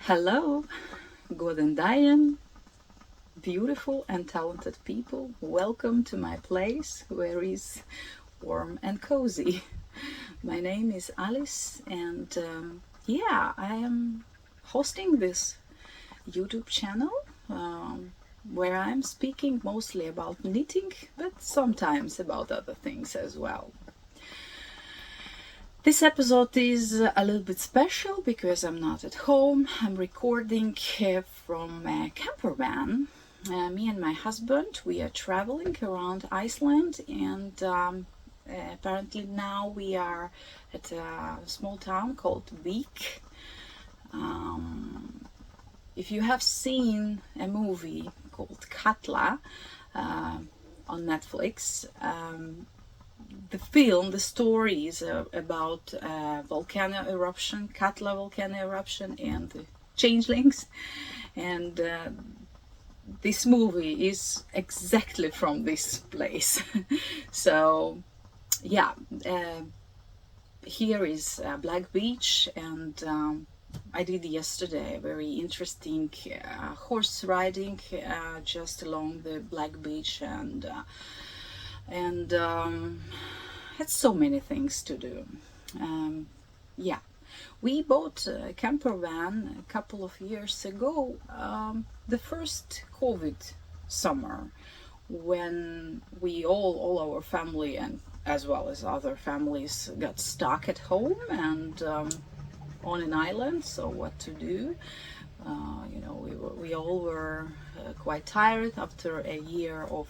Hello, good day, beautiful and talented people. Welcome to my place where is warm and cozy. My name is Alise, and I am hosting this YouTube channel where I'm speaking mostly about knitting, but sometimes about other things as well. This episode is a little bit special because I'm not at home. I'm recording from a camper van. Me and my husband, we are traveling around Iceland, and apparently now we are at a small town called Wick. If you have seen a movie called Katla on Netflix, the story is about volcano eruption, Katla volcano eruption, and the changelings. And this movie is exactly from this place. So, yeah, here is Black Beach, and I did yesterday a very interesting horse riding just along the Black Beach, and had so many things to do. We bought a camper van a couple of years ago, the first COVID summer, when we all our family and as well as other families got stuck at home and on an island. So what to do? We all were quite tired after a year of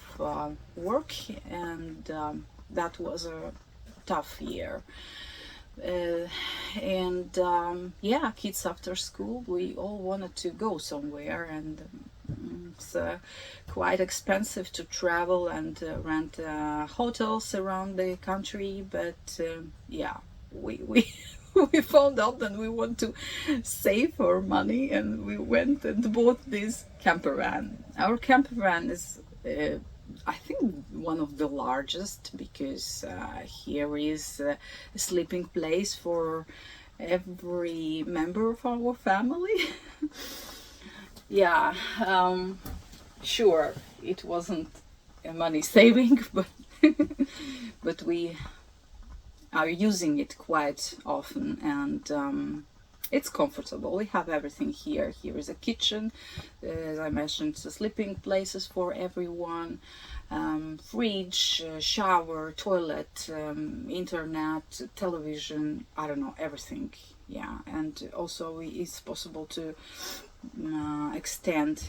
work, and that was a tough year. Kids after school, we all wanted to go somewhere, and it's quite expensive to travel and rent hotels around the country. But we we found out that we want to save our money, and we went and bought this camper van. Our camper van is I think one of the largest, because here is a sleeping place for every member of our family. Sure, it wasn't a money saving, but but we are using it quite often, and it's comfortable. We have everything here. Here is a kitchen, as I mentioned, the sleeping places for everyone, fridge, shower, toilet, internet, television, I don't know, everything. Yeah, and also it's possible to extend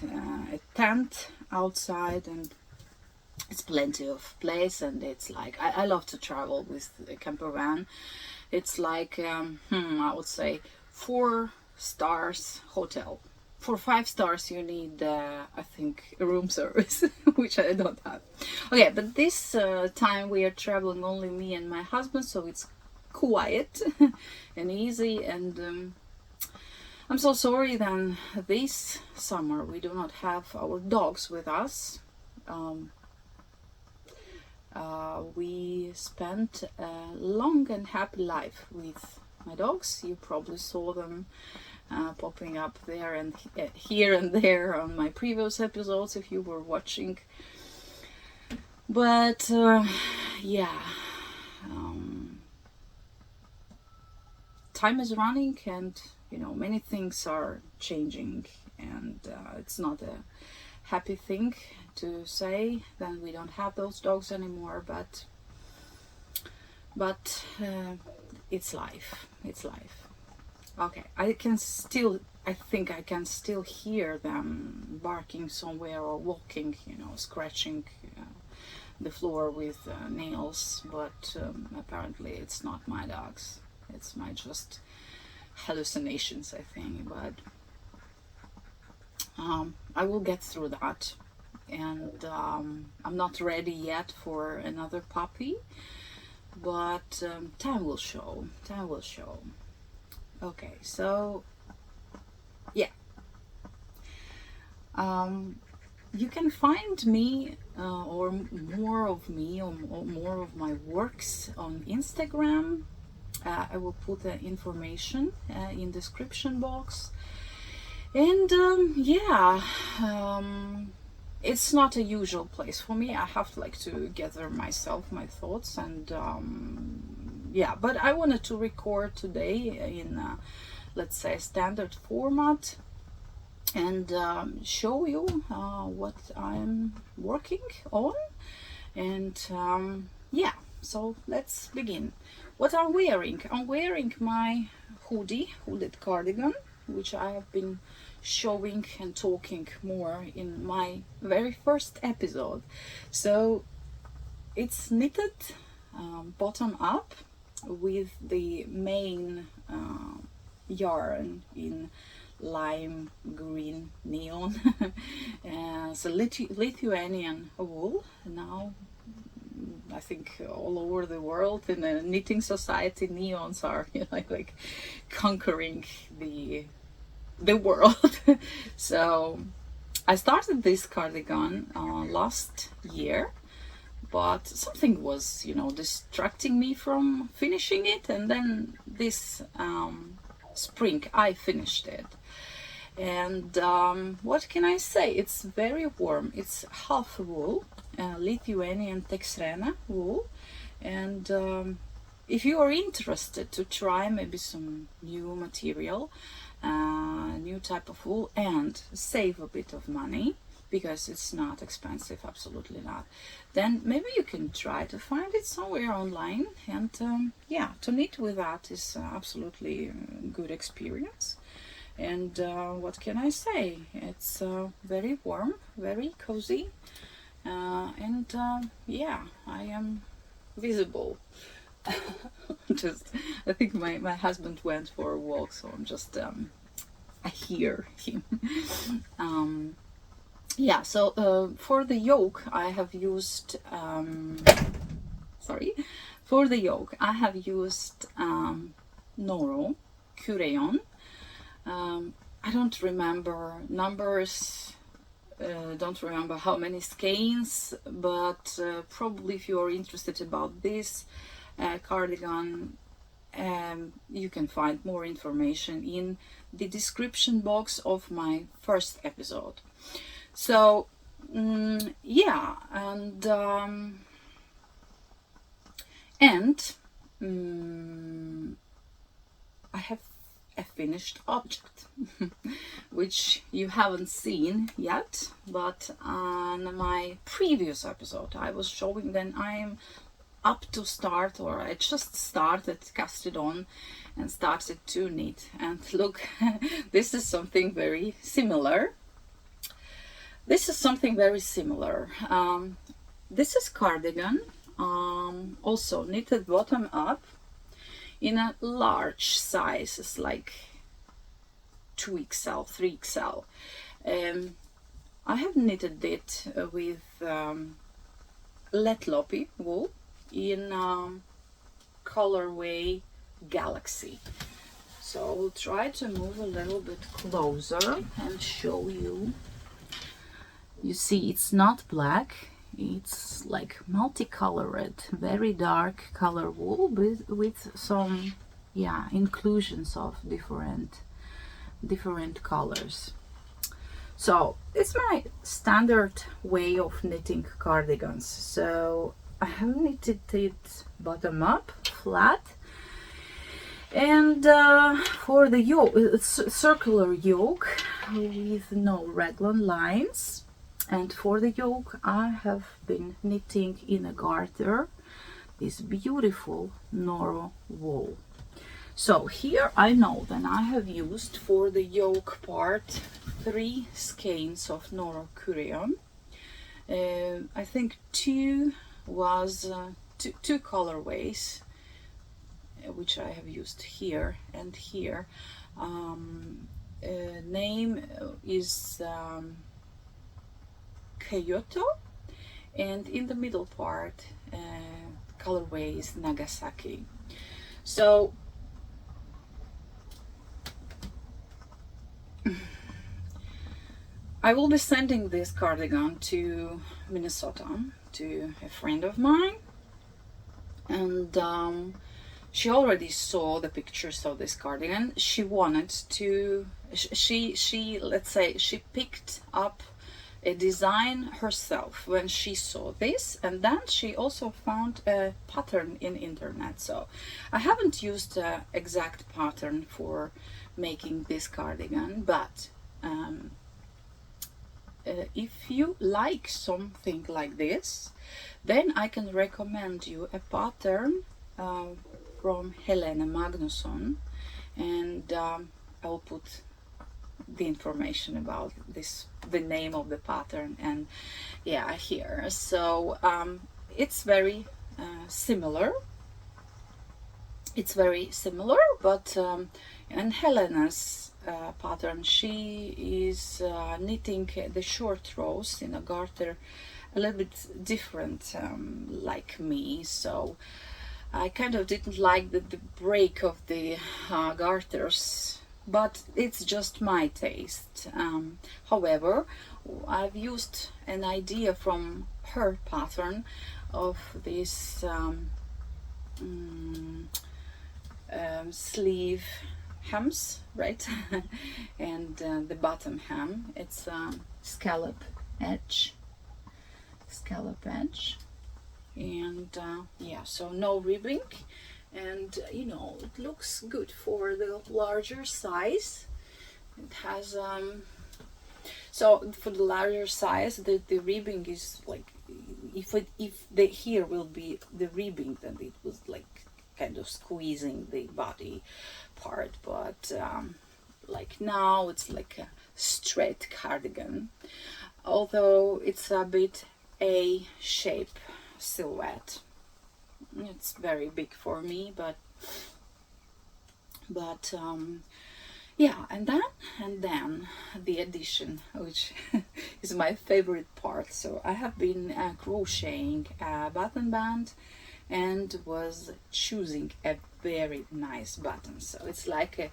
a tent outside, and it's plenty of place. And it's like I love to travel with a camper van. It's like I would say 4 stars hotel. For 5 stars you need I think a room service, which I don't have. Okay, but this time we are traveling only me and my husband, so it's quiet and easy. And I'm so sorry then this summer we do not have our dogs with us. We spent a long and happy life with my dogs. You probably saw them popping up there and here and there on my previous episodes if you were watching. But time is running, and many things are changing, and it's not a happy thing to say that we don't have those dogs anymore, but it's life. Okay, I think I can still hear them barking somewhere or walking, scratching the floor with nails, but apparently it's not my dogs. It's my just hallucinations, I think. But I will get through that, and I'm not ready yet for another puppy, but time will show. Okay, so you can find me or more of my works on Instagram. I will put the information in description box. And yeah, it's not a usual place for me. I have to like to gather myself, my thoughts, and yeah, but I wanted to record today in let's say standard format and show you what I'm working on. And yeah, so let's begin. What I'm wearing my hooded cardigan, which I have been showing and talking more in my very first episode. So it's knitted bottom up with the main yarn in lime green neon. So Lithuanian wool. Now I think all over the world in the knitting society, neons are like conquering the world. So I started this cardigan last year, but something was distracting me from finishing it, and then this spring I finished it. And what can I say? It's very warm. It's half wool, Lithuanian Teksrena wool. And if you are interested to try maybe some new material, new type of wool, and save a bit of money, because it's not expensive, absolutely not, then maybe you can try to find it somewhere online. And yeah, to knit with that is absolutely a good experience. And what can I say? It's very warm, very cozy, and yeah, I am visible. Just, I think my husband went for a walk, so I'm just I hear him. Yeah, so for the yoke I have used sorry, for the yoke I have used Noro Kyreyon. I don't remember numbers, don't remember how many skeins, but probably if you are interested about this cardigan, you can find more information in the description box of my first episode. So yeah, and I have a finished object which you haven't seen yet, but on my previous episode I was showing that I'm up to start, or I just started, cast it on and started to knit. And look, this is something very similar. This is cardigan, also knitted bottom up in a large size. It's like 2XL, 3XL. I have knitted it with Lettlopi wool in col.way Galaxy. So I'll try to move a little bit closer and show you. You see, it's not black, it's like multicolored, very dark color wool with some inclusions of different colors. So it's my standard way of knitting cardigans. So I have knitted it bottom up, flat, and for the yoke, it's circular yoke with no raglan lines. And for the yoke I have been knitting in a garter this beautiful Noro wool. So here I know that I have used for the yoke part 3 skeins of Noro Kyreyon. I think two was two colorways, which I have used here and here. Name is Kyoto, and in the middle part colorway is Nagasaki. So I will be sending this cardigan to Minnesota to a friend of mine, and she already saw the pictures of this cardigan. She wanted to, she let's say she picked up a design herself when she saw this, and then she also found a pattern in internet. So I haven't used the exact pattern for making this cardigan, but if you like something like this, then I can recommend you a pattern from Helena Magnusson, and I'll put the information about this, the name of the pattern, and yeah, here. So it's very similar. It's very similar, but and Helena's pattern, she is knitting the short rows in a garter a little bit different, like me. So I kind of didn't like the break of the garters, but it's just my taste. However, I've used an idea from her pattern of this sleeve hems, right? And the bottom hem, it's scallop edge, and yeah, so no ribbing, and you know, it looks good for the larger size. It has so for the larger size, the ribbing is like, if the here will be the ribbing, then it was like kind of squeezing the body part, but like now it's like a straight cardigan, although it's a bit A shape silhouette. It's very big for me, but yeah, and then the addition, which is my favorite part. So I have been crocheting a button band and was choosing a very nice button. So it's like a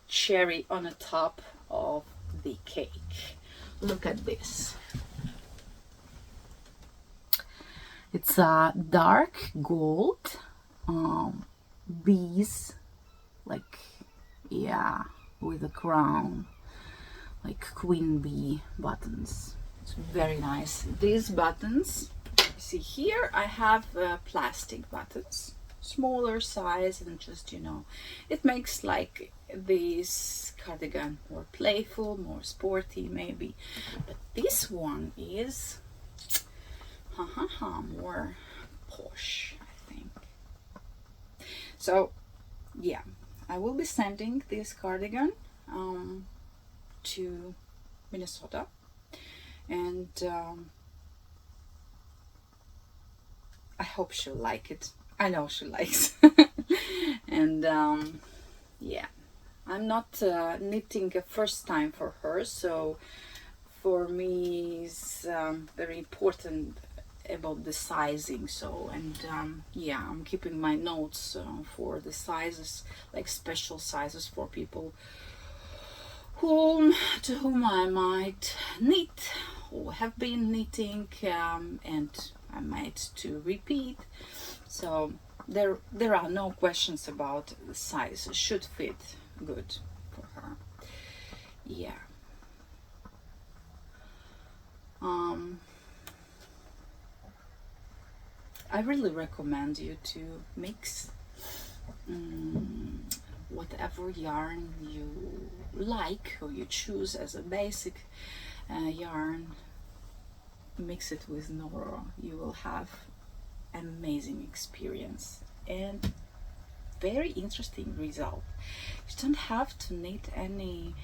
cherry on the top of the cake. Look at this. It's a dark gold bees, like, yeah, with a crown, like queen bee buttons. It's very nice. These buttons, see here, I have plastic buttons, smaller size, and just, you know, it makes like this cardigan more playful, more sporty maybe. But this one is more posh, I think. So yeah, I will be sending this cardigan to Minnesota, and I hope she'll like it. I know she likes. And yeah, I'm not knitting a first time for her, so for me it's very important about the sizing. So, and yeah, I'm keeping my notes for the sizes, like special sizes for people to whom I might knit or have been knitting, and I might to repeat. So there are no questions about the size. It should fit good for her. Yeah. I really recommend you to mix whatever yarn you like or you choose as a basic yarn. Mix it with Noro. You will have an amazing experience and very interesting result. You don't have to knit any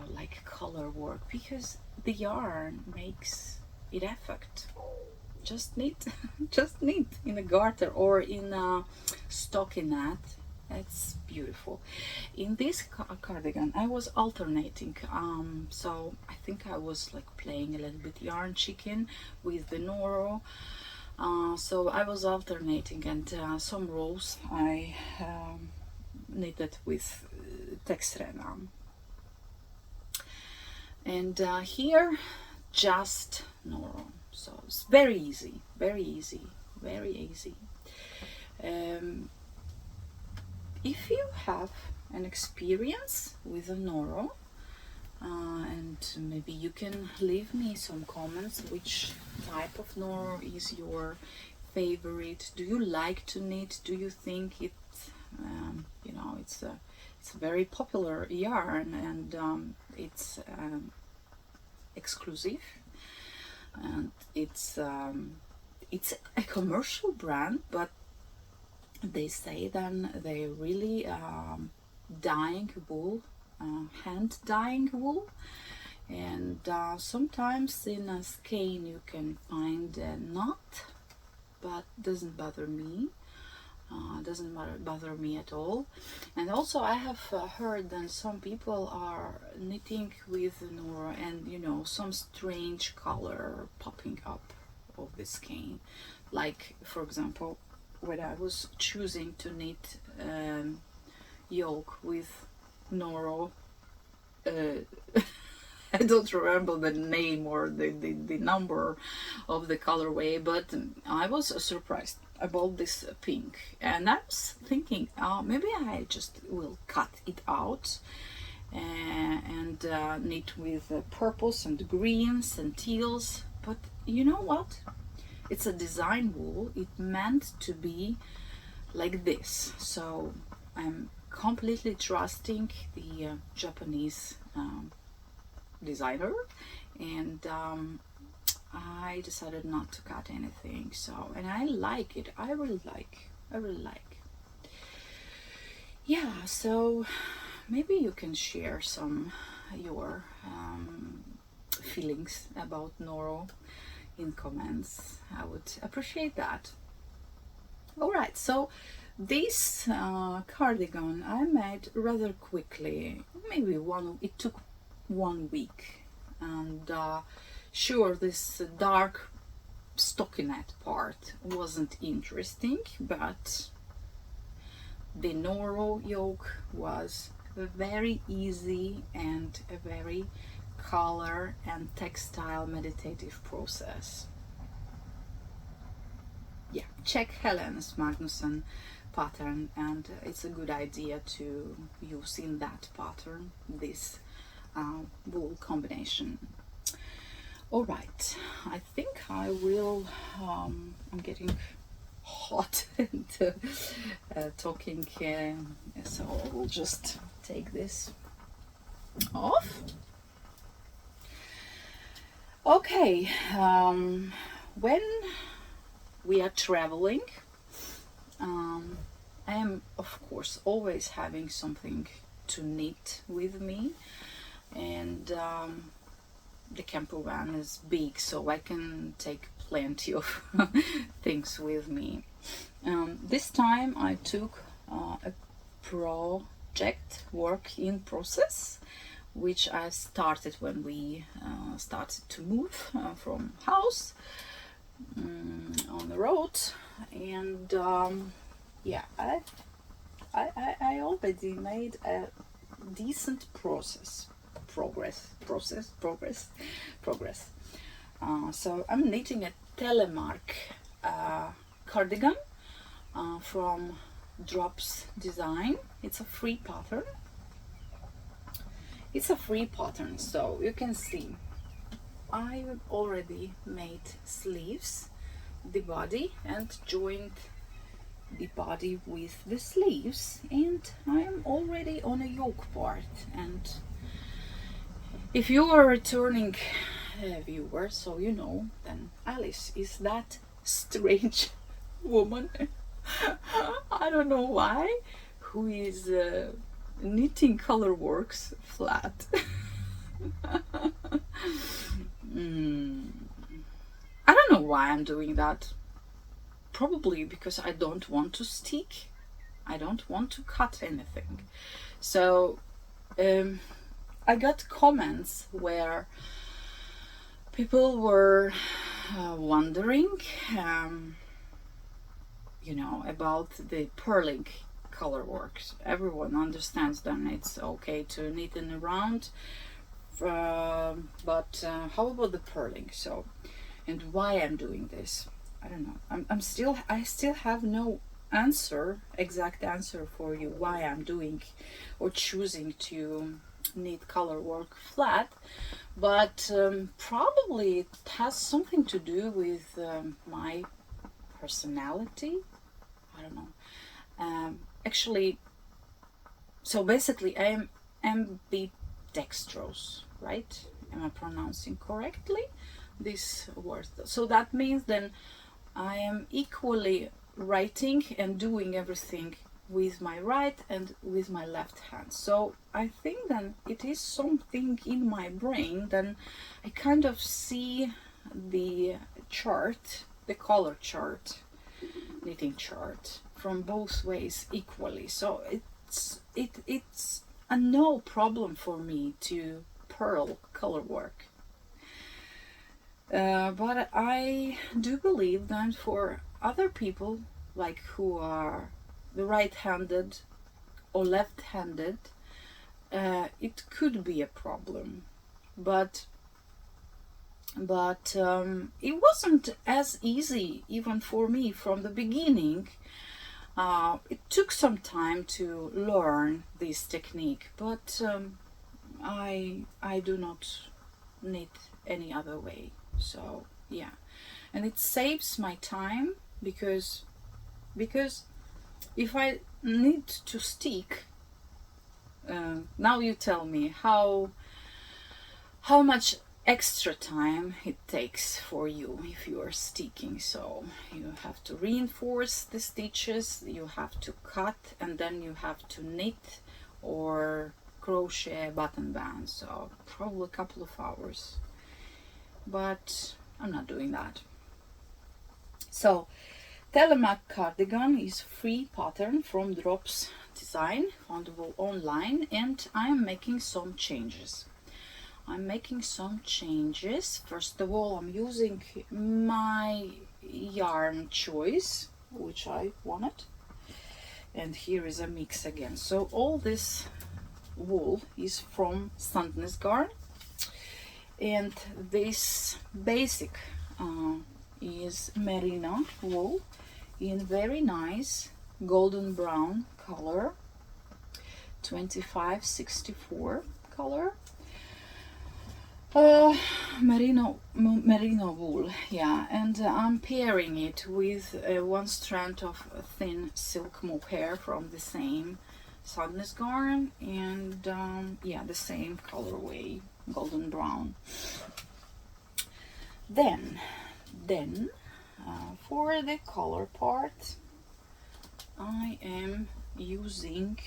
like color work, because the yarn makes it effect. Just knit just knit in a garter or in a stockinette. It's beautiful. In this cardigan I was alternating, so I think I was like playing a little bit yarn chicken with the Noro. So I was alternating, and some rows I knitted with Teksrena, and here just Noro. So it's very easy, very easy, very easy. if you have an experience with a Noro, and maybe you can leave me some comments which type of Noro is your favorite. Do you like to knit? Do you think it's it's a very popular yarn, and it's exclusive, and it's a commercial brand, but they say then they really dyeing wool, hand dyeing wool, and sometimes in a skein you can find a knot, but doesn't bother me. Doesn't bother me at all. And also I have heard that some people are knitting with Noro, and some strange color popping up of the skein, like for example when I was choosing to knit Yoke with Noro, I don't remember the name or the number of the colorway, but I was surprised about this pink, and I was thinking, maybe I just will cut it out and knit with purples and greens and teals. But you know what? It's a design wool. It meant to be like this, so I'm completely trusting the Japanese designer, and I decided not to cut anything. So, and I like it. I really like. Yeah. So maybe you can share some your feelings about Noro in comments. I would appreciate that. All right. So this cardigan I made rather quickly. Maybe it took 1 week, and sure, this dark stockinette part wasn't interesting, but the Noro yoke was very easy and a very color and textile meditative process. Yeah, check Helena's Magnusson pattern, and it's a good idea to use in that pattern this wool combination. All right, I think I will I'm getting hot and talking, so I will just take this off. Okay, when we are traveling, I am of course always having something to knit with me, and the camper van is big, so I can take plenty of things with me. This time I took a project work in process, which I started when we started to move from house on the road, and yeah, I already made a decent progress. So I'm knitting a Telemark cardigan from Drops Design. It's a free pattern. So you can see I already made sleeves, the body, and joined the body with the sleeves, and I'm already on a yoke part. And if you are a returning viewer, so you know, then Alise is that strange woman, I don't know why, who is knitting color works flat. I don't know why I'm doing that. Probably because I don't want to stick. I don't want to cut anything. So I got comments where people were wondering, about the purling color works. Everyone understands that it's okay to knit in a round, but how about the purling? So, and why I'm doing this, I don't know. I still have no exact answer for you why I'm doing or choosing to knit color work flat, but probably it has something to do with my personality. I don't know. Actually, so basically, I am ambidextrous, right? Am I pronouncing correctly this word? So that means then I am equally writing and doing everything with my right and with my left hand. So I think then it is something in my brain. Then I kind of see the chart, the color chart, knitting chart, from both ways equally. So it's a no problem for me to purl color work. But I do believe that for other people, like who are the right-handed or left-handed, it could be a problem. But it wasn't as easy even for me from the beginning. It took some time to learn this technique, but I do not knit any other way. So yeah, and it saves my time because if I need to stick, now you tell me how much extra time it takes for you if you are sticking. So you have to reinforce the stitches, you have to cut, and then you have to knit or crochet button band. So probably a couple of hours, but I'm not doing that. So Telemark cardigan is free pattern from Drops Design, foundable online, and I'm making some changes. First of all, I'm using my yarn choice, which I wanted. And here is a mix again. So all this wool is from Sandnes Garn. And this basic is merino wool in very nice golden brown color, 2564 color. Merino wool, yeah, and I'm pairing it with one strand of thin silk mohair from the same Sandnes Garn, and yeah, the same colorway, golden brown. Then for the color part, I am using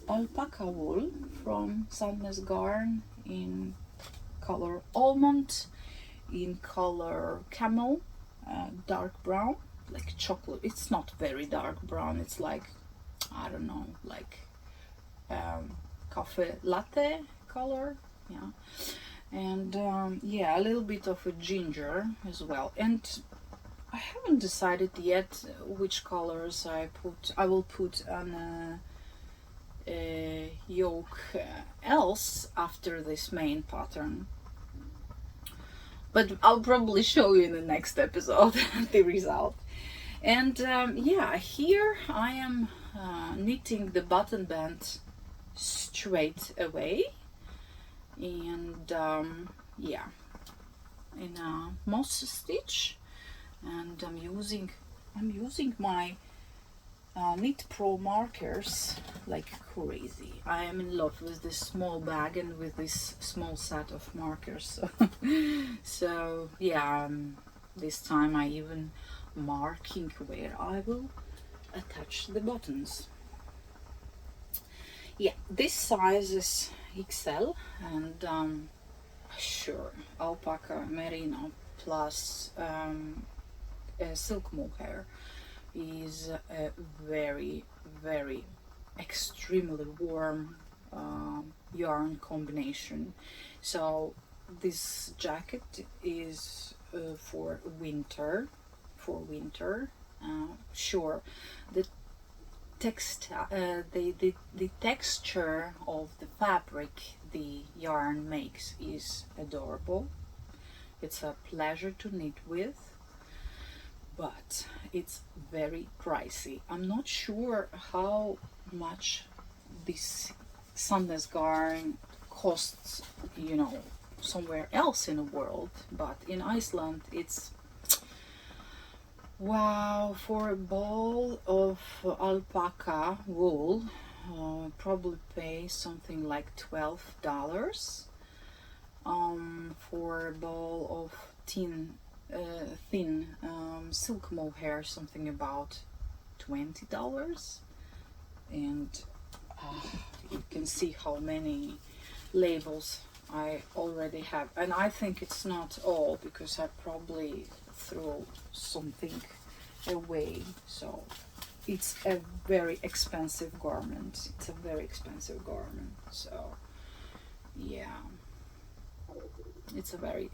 alpaca wool from Sandnes Garn in color almond, in color camel, dark brown, like chocolate. It's not very dark brown, it's like, I don't know, like coffee latte color, yeah. And yeah, a little bit of a ginger as well. And I haven't decided yet which colors I will put on a yoke else after this main pattern. But I'll probably show you in the next episode the result. And yeah, here I am knitting the button band straight away. And yeah, in a moss stitch. And I'm using my Knit Pro markers like crazy. I am in love with this small bag and with this small set of markers. So yeah, this time I even marking where I will attach the buttons. Yeah, this size is XL, and sure, alpaca merino plus silk mohair is a very extremely warm yarn combination. So this jacket is for winter. Sure, the the texture of the fabric the yarn makes is adorable. It's a pleasure to knit with. but it's very pricey. I'm not sure how much this Sandnes garn costs, you know, somewhere else in the world, but in Iceland it's, wow, for a ball of alpaca wool, probably pay something like $12. For a ball of thin silk mohair, something about $20. And you can see how many labels I already have, and I think it's not all, because I probably threw something away. So it's a very expensive garment. It's a very expensive garment. So yeah, it's very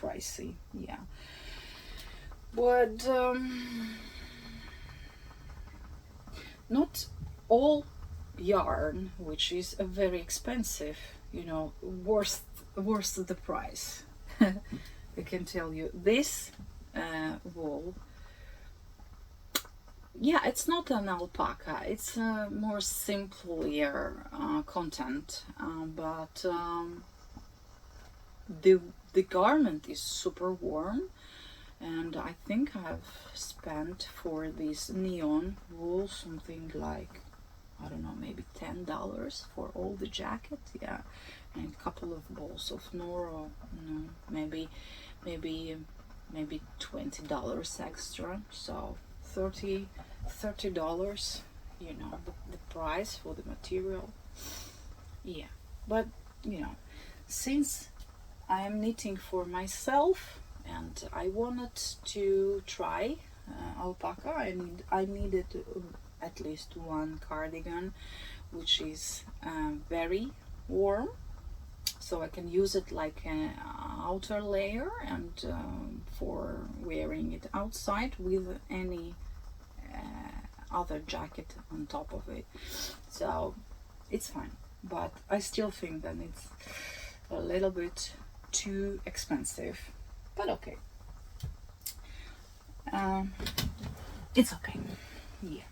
pricey. Yeah, but not all yarn, which is a very expensive, you know, worth the price. I can tell you this wool, yeah, it's not an alpaca, it's more simpler content, but the garment is super warm, and I think I've spent for this neon wool something like, I don't know, maybe $10 for all the jacket, yeah, and a couple of balls of Noro, no, maybe $20 extra, so $30, you know, the price for the material. Yeah, but you know, since I am knitting for myself and I wanted to try alpaca, I needed at least one cardigan which is very warm, so I can use it like an outer layer, and for wearing it outside with any other jacket on top of it. So it's fine, but I still think that it's a little bit too expensive, but okay. It's okay. Yeah.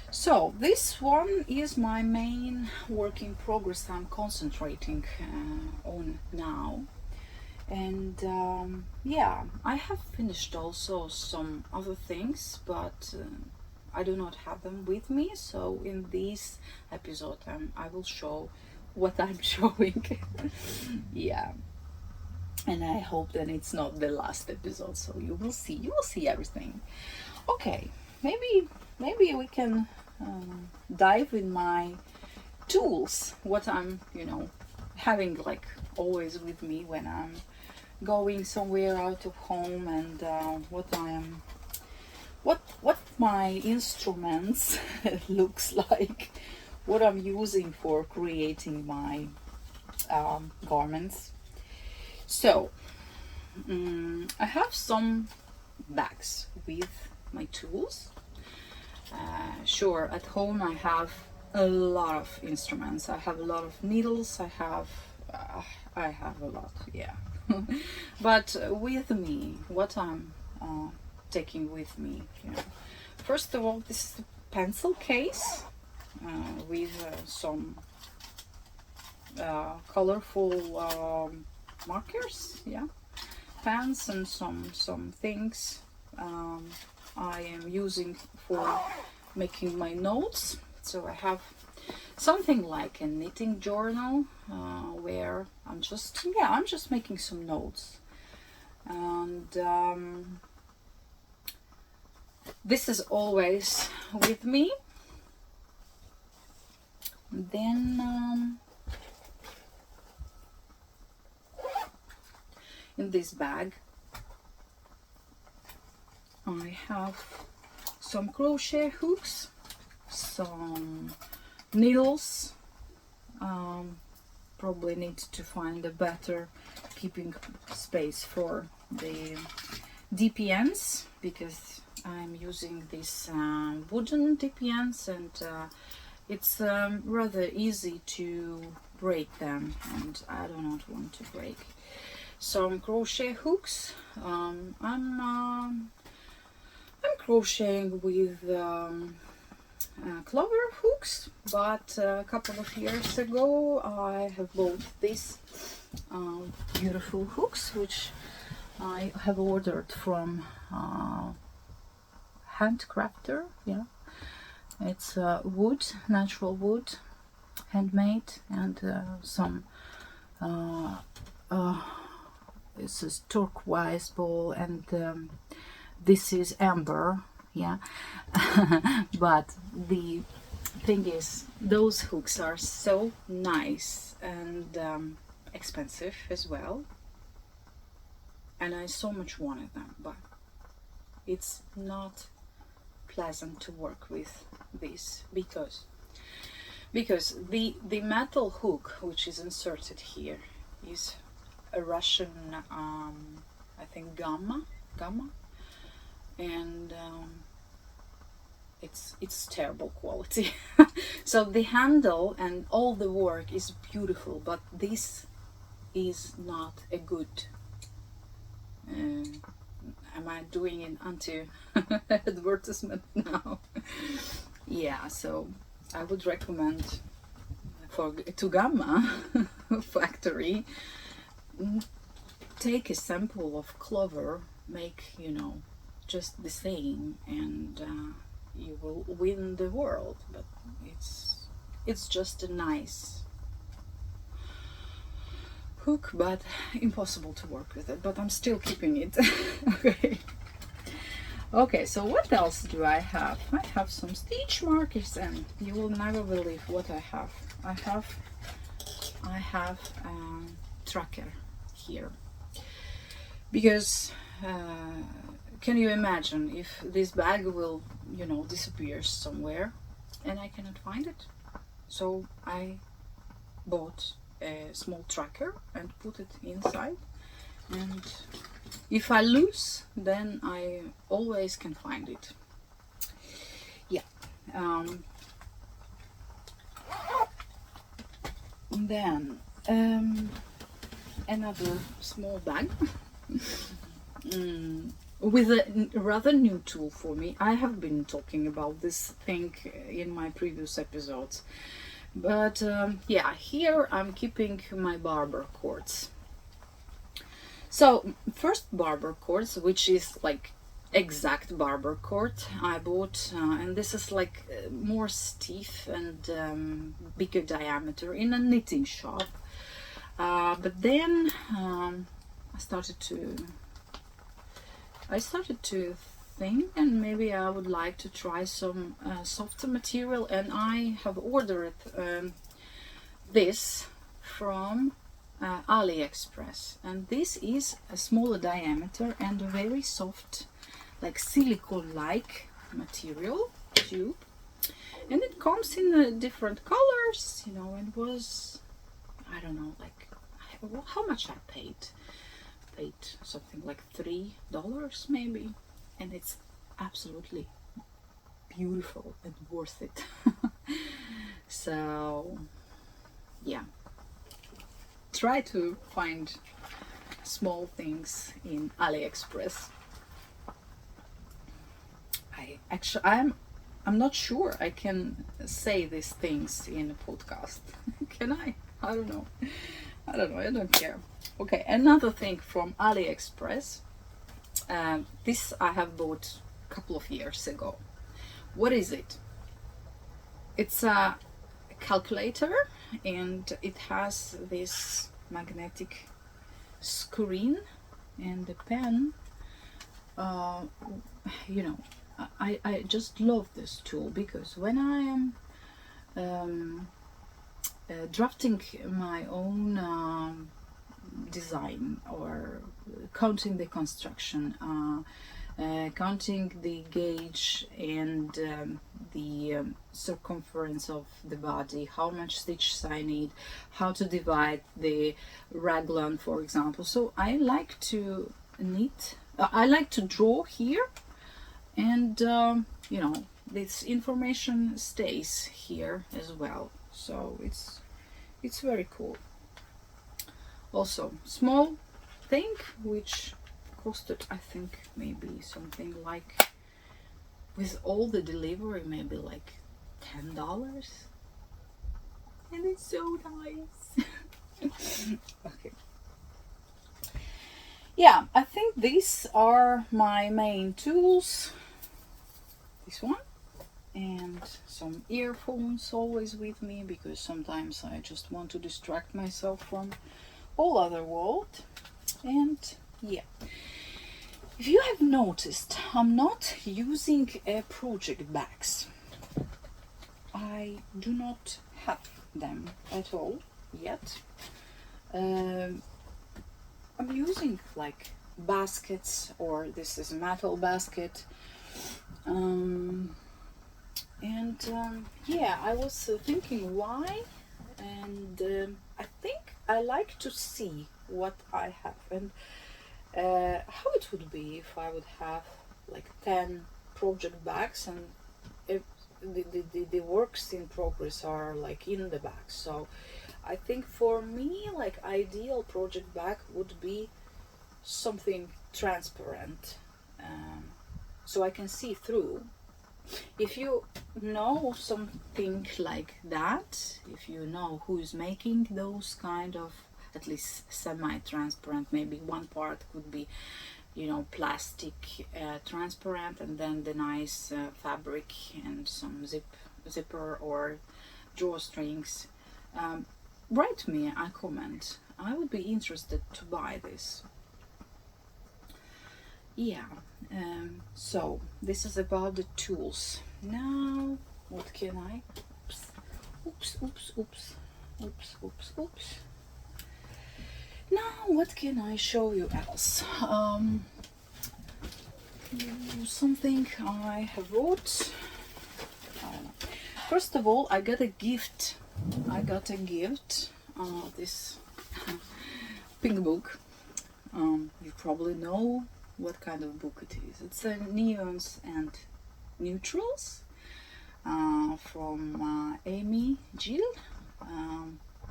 So this one is my main work in progress I'm concentrating on now, and yeah, I have finished also some other things, but I do not have them with me, so in this episode I will show what I'm showing. Yeah, and I hope that it's not the last episode, so you will see everything. Okay, maybe we can dive in my tools, what I'm, you know, having like always with me when I'm going somewhere out of home, and what my instruments looks like, what I'm using for creating my garments. So I have some bags with my tools. Sure, at home I have a lot of instruments. I have a lot of needles. I have a lot, yeah. But with me, what I'm taking with me, you know, first of all, this is a pencil case with some colorful markers, yeah, pens, and some things I am using for making my notes. So I have something like a knitting journal where I'm just making some notes, and this is always with me. Then in this bag I have some crochet hooks, some needles. Probably need to find a better keeping space for the DPNs, because I'm using these wooden DPNs, and it's rather easy to break them, and I do not want to break. some crochet hooks. I'm crocheting with clover hooks, but a couple of years ago I have bought these beautiful hooks, which I have ordered from Handcrafter. Yeah, it's wood, natural wood, handmade, and some it's a turquoise ball, and this is amber. Yeah. But the thing is, those hooks are so nice and expensive as well, and I so much wanted them, but it's not pleasant to work with this because the metal hook which is inserted here is a Russian I think gamma, and it's terrible quality. So the handle and all the work is beautiful, but this is not a good am I doing an anti advertisement now? Yeah, so I would recommend to Gamma factory, take a sample of clover, make, you know, just the same, and you will win the world. But it's just a nice hook, but impossible to work with it, but I'm still keeping it. Okay, so what else do I have? I have some stitch markers, and you will never believe what I have. I have a tracker here, because can you imagine if this bag will, you know, disappear somewhere and I cannot find it? So I bought a small tracker and put it inside, and if I lose, then I always can find it. Yeah. Then another small bag with a rather new tool for me. I have been talking about this thing in my previous episodes, but yeah, here I'm keeping my Barber cords. So first Barber cords, which is like exact Barber cord I bought, and this is like more stiff and bigger diameter in a knitting shop. But then I started to think, and maybe I would like to try some softer material, and I have ordered this from AliExpress, and this is a smaller diameter and a very soft, like silicone-like material tube, and it comes in different colors, you know. It was, I don't know, like how much I paid something like $3 maybe, and it's absolutely beautiful and worth it. So yeah, try to find small things in AliExpress. I'm not sure I can say these things in a podcast. Can I? I don't know. I don't care. Okay, another thing from AliExpress. This I have bought a couple of years ago. What is it? It's a calculator, and it has this magnetic screen and the pen. You know, I just love this tool, because when I am drafting my own design, or counting the construction, counting the gauge and the circumference of the body, how much stitches I need, how to divide the raglan, for example. So I like to knit, I like to draw here, and you know, this information stays here as well, so it's very cool. Also, small thing which costed, I think, maybe something like, with all the delivery, maybe like $10. And it's so nice. Okay. Yeah, I think these are my main tools. This one. And some earphones always with me, because sometimes I just want to distract myself from all other world. And yeah, if you have noticed, I'm not using project bags. I do not have them at all yet. I'm using like baskets, or this is a metal basket. Yeah, I was thinking why, and I think I like to see what I have, and how it would be if I would have like 10 project bags, and if the works in progress are like in the bag. So I think for me, like, ideal project bag would be something transparent, so I can see through. If you know something like that, if you know who's making those kind of at least semi-transparent, maybe one part could be, you know, plastic transparent, and then the nice fabric and some zipper or drawstrings, write me a comment. I would be interested to buy this. Yeah, so this is about the tools. Now, what can I, oops. Now, what can I show you else? Something I have wrote. First of all, I got a gift. This pink book. You probably know what kind of book it is. It's a neons and neutrals from Amy Jill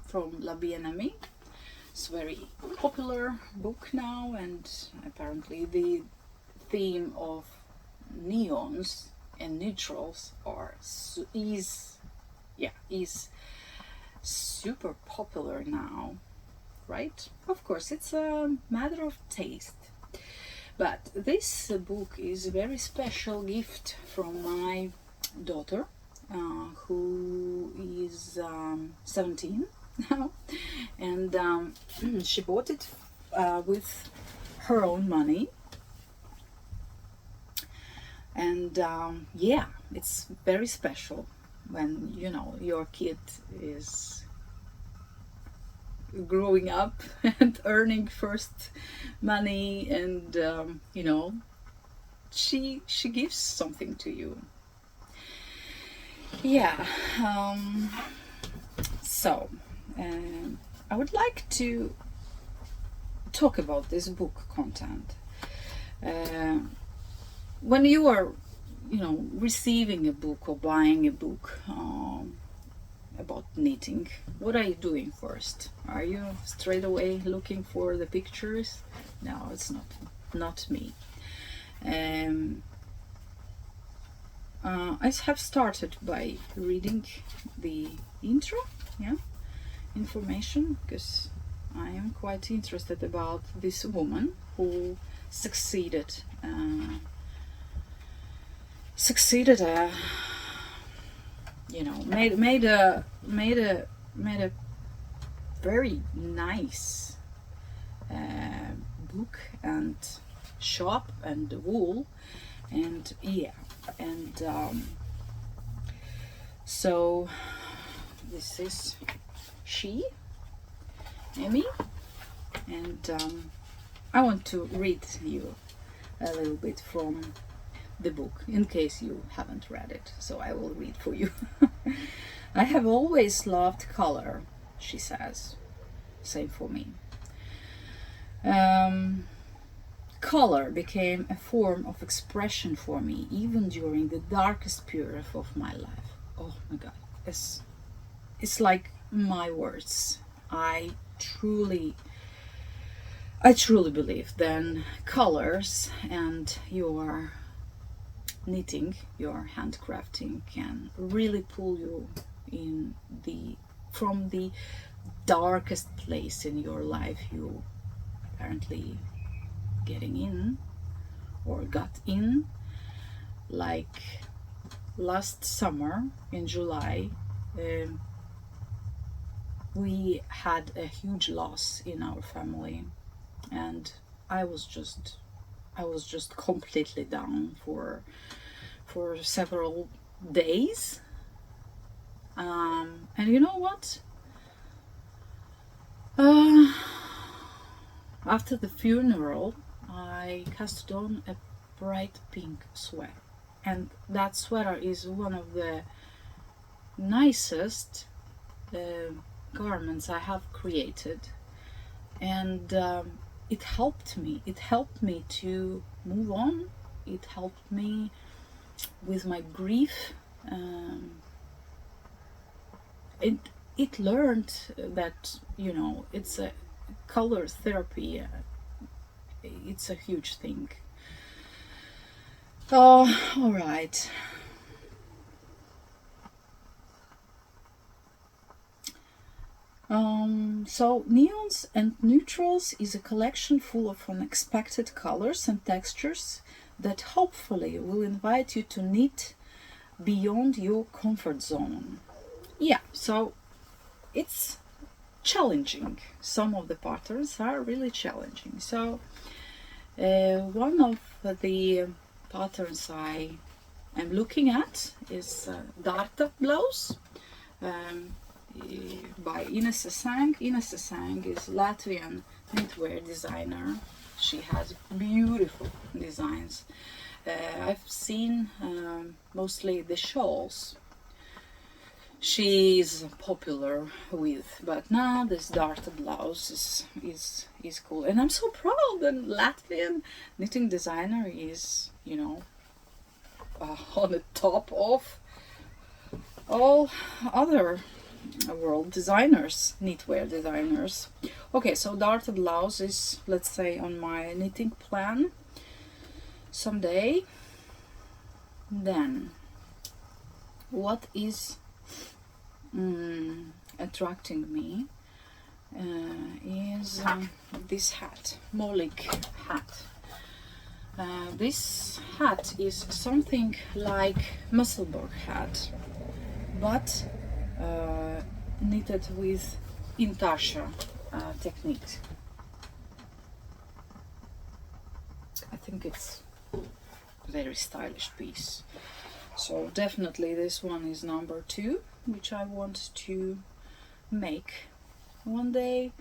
from La Bien-Aimée. It's a very popular book now, and apparently the theme of neons and neutrals is super popular now, right? Of course, it's a matter of taste. But this book is a very special gift from my daughter, who is 17 now, and she bought it with her own money. And yeah, it's very special when, you know, your kid is growing up and earning first money, and you know, she gives something to you. Yeah, so I would like to talk about this book content. When you are, you know, receiving a book or buying a book about knitting, what are you doing first? Are you straight away looking for the pictures? No, it's not me. I have started by reading the intro, information, because I am quite interested about this woman who succeeded you know, made a very nice book and shop and wool, and yeah, and so this is she, Amy, and I want to read you a little bit from the book, in case you haven't read it, so I will read for you. I have always loved color, she says. Same for me. Color became a form of expression for me, even during the darkest period of my life. Oh my God, it's like my words. I truly I truly believe then colors and your knitting, your handcrafting can really pull you in the from the darkest place in your life you apparently getting in or got in. Like last summer in July, um, we had a huge loss in our family, and I was just I was just completely down for several days. And you know what? Uh, After the funeral, I cast on a bright pink sweater, and that sweater is one of the nicest uh, garments I have created, and it helped me. It helped me to move on. It helped me with my grief. Um, it it learned that it's a color therapy. It's a huge thing. Oh, all right. So neons and neutrals is a collection full of unexpected colors and textures that hopefully will invite you to knit beyond your comfort zone. Yeah, so it's challenging. Some of the patterns are really challenging. So one of the patterns I am looking at is Darta blouse. Um, by Ines Sang is Latvian knitwear designer. She has beautiful designs. I've seen mostly the shawls she's popular with, but now this darted blouse is cool, and I'm so proud that Latvian knitting designer is on the top of all other world designers, knitwear designers. Okay, so darted blouse is, let's say, on my knitting plan someday. Then what is attracting me is this hat, Molik hat. This hat is something like Musselburgh hat, but knitted with intarsia technique. I think it's a very stylish piece. So definitely this one is number 2, which I want to make one day.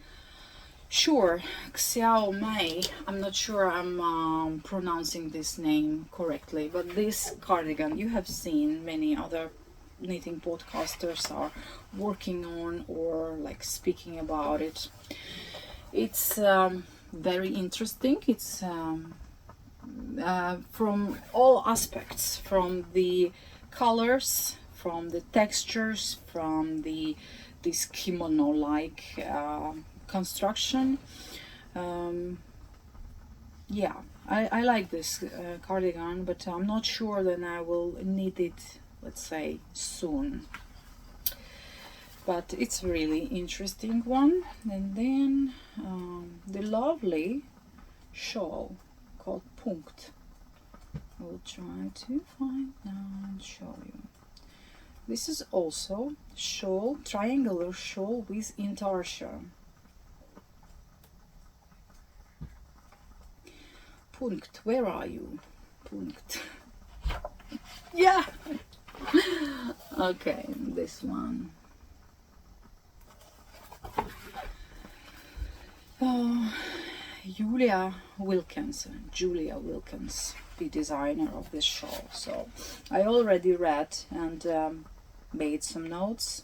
Sure, Xiao Mei, I'm not sure I'm pronouncing this name correctly, but this cardigan, you have seen many other knitting podcasters are working on or like speaking about it. It's very interesting. It's from all aspects, from the colors, from the textures, from this kimono-like construction. Yeah, I like this cardigan, but I'm not sure that I will knit it, let's say, soon. But it's really interesting one. And then the lovely shawl called Punkt. I will try to find now and show you. This is also shawl, triangular shawl with intarsia. Punkt, where are you? Punkt. Yeah. Okay, this one. Oh, Julia Wilkins, the designer of this shawl. So I already read and made some notes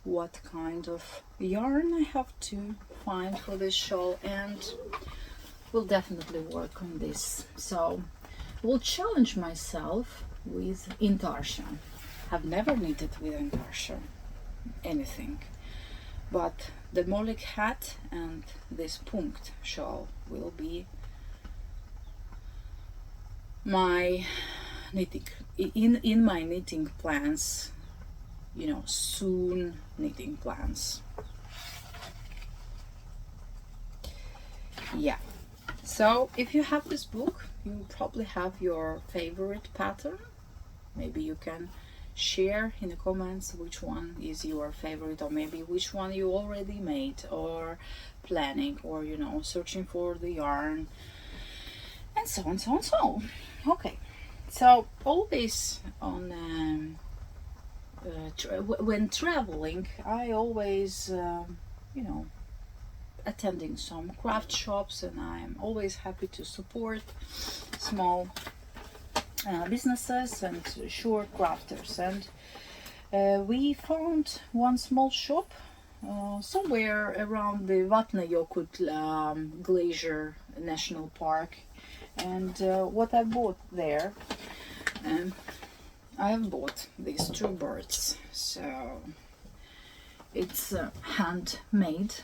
what kind of yarn I have to find for this shawl, and will definitely work on this. So will challenge myself with intarsia. Have never knitted with intarsia anything, but the Molik hat and this punkt shawl will be my knitting in my knitting plans, you know, soon knitting plans. Yeah, so if you have this book, you probably have your favorite pattern. Maybe you can share in the comments which one is your favorite, or maybe which one you already made or planning, or you know, searching for the yarn, and so on, so on, so on. Okay, so always on when traveling, I always you know, attending some craft shops, and I'm always happy to support small businesses and sure crafters. And we found one small shop somewhere around the Vatnajökull Glacier National Park, and what I bought there, I have bought these two birds. So it's handmade.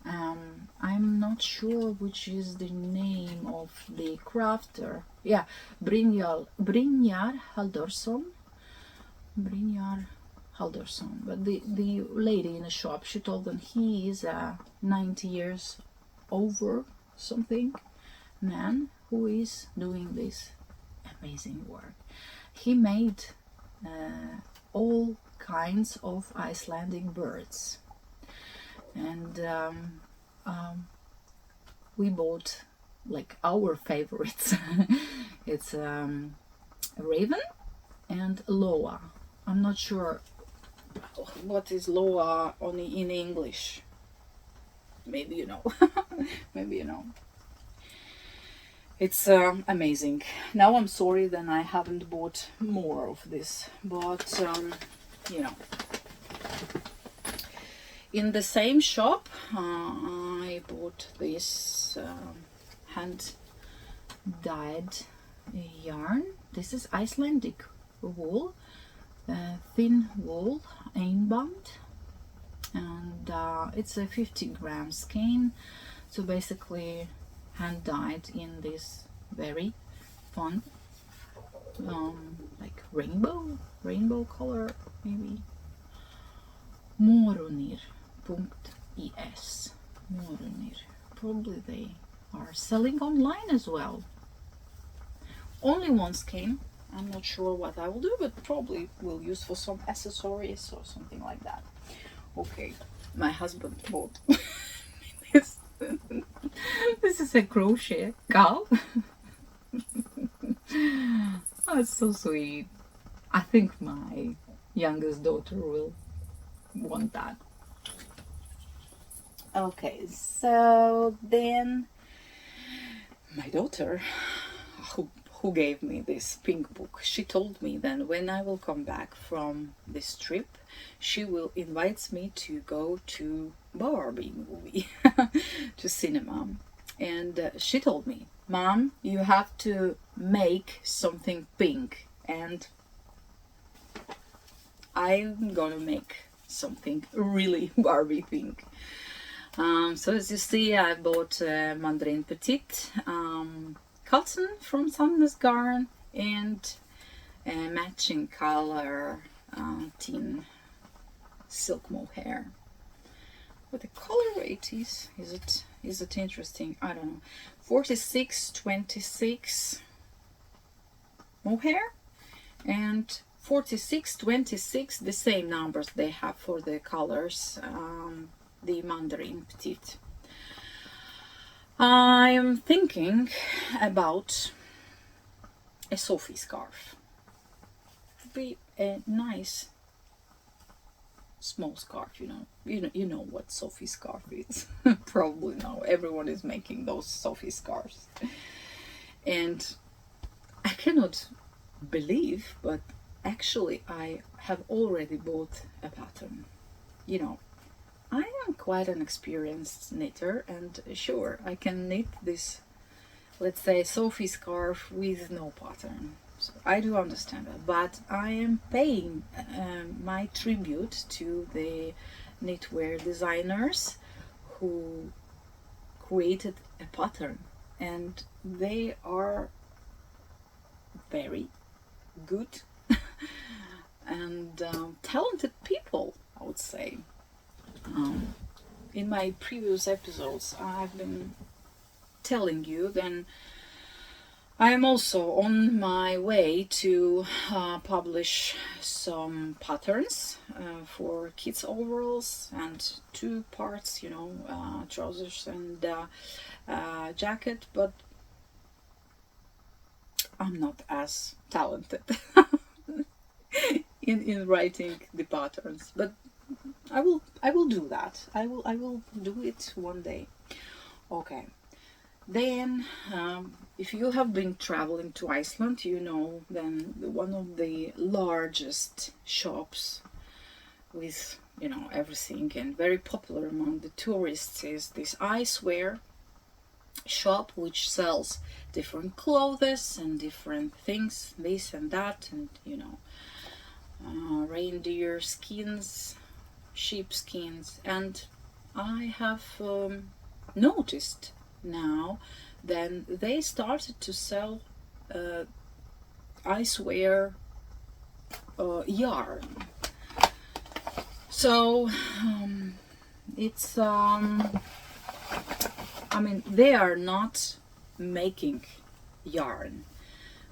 I'm not sure which is the name of the crafter. Yeah, Brynjar Halldórsson. Brynjar Halldórsson. But the lady in the shop, she told them he is a 90 years over something man who is doing this amazing work. He made all kinds of Icelandic birds. And we bought like our favorites. It's a raven and loa. I'm not sure what is loa in English. Maybe you know. Maybe you know. It's amazing. Now I'm sorry that I haven't bought more of this, but you know. In the same shop, I bought this hand-dyed yarn. This is Icelandic wool, thin wool, einband, and it's a 50-gram skein. So basically, hand-dyed in this very fun, like rainbow color, maybe. Moronir.is. Moronir. Probably they are selling online as well. Only one skein. I'm not sure what I will do, but probably will use for some accessories or something like that. Okay, my husband bought this. This is a crochet cow. Oh, it's so sweet. I think my youngest daughter will want that. Okay, so then my daughter, who gave me this pink book, she told me that when I will come back from this trip, she will invite me to go to Barber movie, to cinema. And she told me, Mom, you have to make something pink, and I'm gonna make something really Barbie pink. So as you see, I bought Mandarin Petite cotton from Sandnes Garn and a matching color tin silk mohair. What the color rate is it interesting? I don't know. 4626 mohair and 4626, the same numbers they have for the colors, the Mandarin Petite. I am thinking about a Sophie scarf. It would be a nice small scarf, you know what Sophie scarf is. Probably now everyone is making those Sophie scarves, and I cannot believe, but actually I have already bought a pattern. You know, I am quite an experienced knitter, and sure, I can knit this, let's say, Sophie scarf with no pattern. So I do understand that, but I am paying my tribute to the knitwear designers who created a pattern, and they are very good and talented people, I would say. In my previous episodes, I've been telling you then I am also on my way to publish some patterns for kids overalls and two parts, trousers and jacket, but I'm not as talented in writing the patterns, but I will do that. I will do it one day. Okay. Then, if you have been traveling to Iceland, you know then one of the largest shops with everything and very popular among the tourists is this Icewear shop, which sells different clothes and different things, this and that, and reindeer skins, sheep skins, and I have noticed now then they started to sell Icewear yarn. So it's they are not making yarn,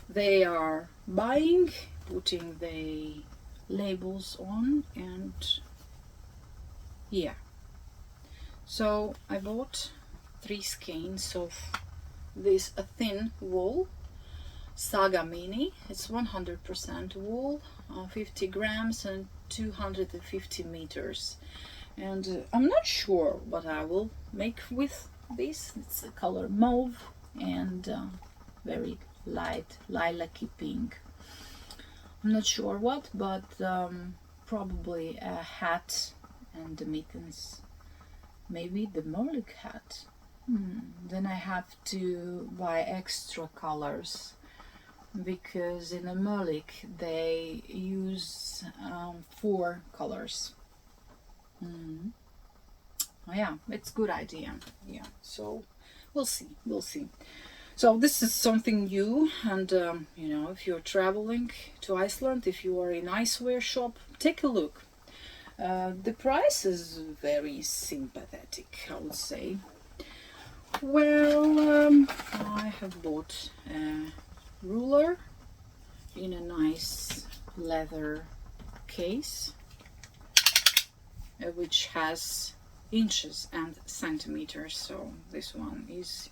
they are buying, putting the labels on, and yeah. So I bought 3 skeins of this thin wool, Saga Mini. It's 100% wool, 50 grams and 250 meters. And I'm not sure what I will make with this. It's a color mauve and very light lilac-y pink. I'm not sure what, but probably a hat and the mittens. Maybe the Murloc hat. Then I have to buy extra colors, because in a Murloc they use 4 colors. Yeah, it's a good idea. Yeah, so we'll see. So this is something new, and if you're traveling to Iceland, if you are in Icewear shop, take a look. The price is very sympathetic, I would say. Well, I have bought a ruler in a nice leather case, which has inches and centimeters, so this one is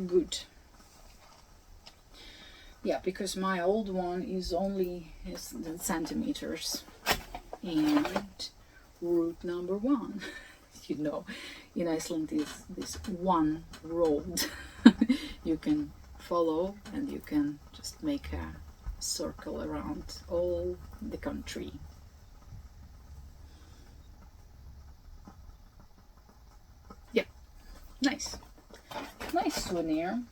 good. Yeah, because my old one is only centimeters. And route number 1, in Iceland is this one road you can follow, and you can just make a circle around all the country. Yeah, nice souvenir.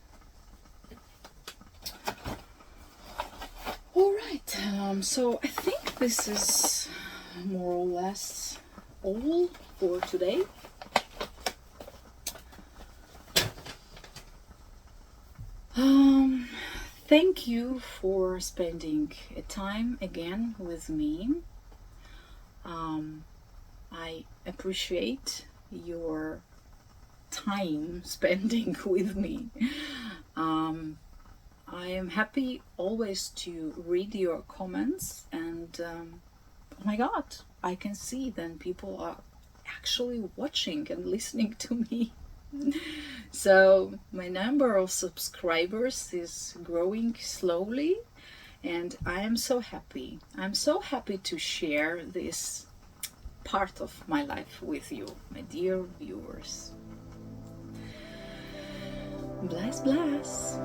All right, so I think this is more or less all for today. Thank you for spending a time again with me. I appreciate your time spending with me. I am happy always to read your comments, and oh my god, I can see then people are actually watching and listening to me. So my number of subscribers is growing slowly, and I am so happy. I'm so happy to share this part of my life with you, my dear viewers. Bless, bless.